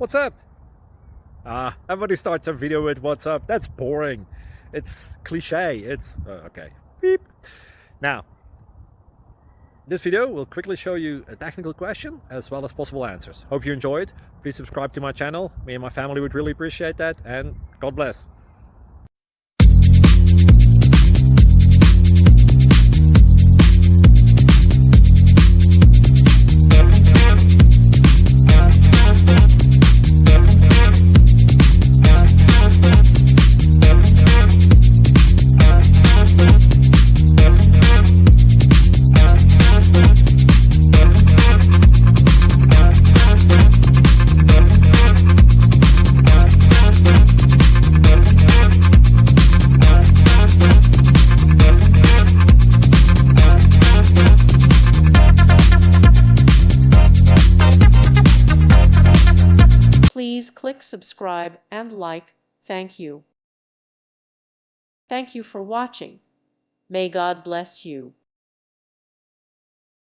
What's up? Everybody starts a video with what's up. That's boring. It's cliche. It's okay. Beep. Now, this video will quickly show you a technical question as well as possible answers. Hope you enjoyed. Please subscribe to my channel. Me and my family would really appreciate that, and God bless. Please click subscribe and like. Thank you. Thank you for watching. May God bless you.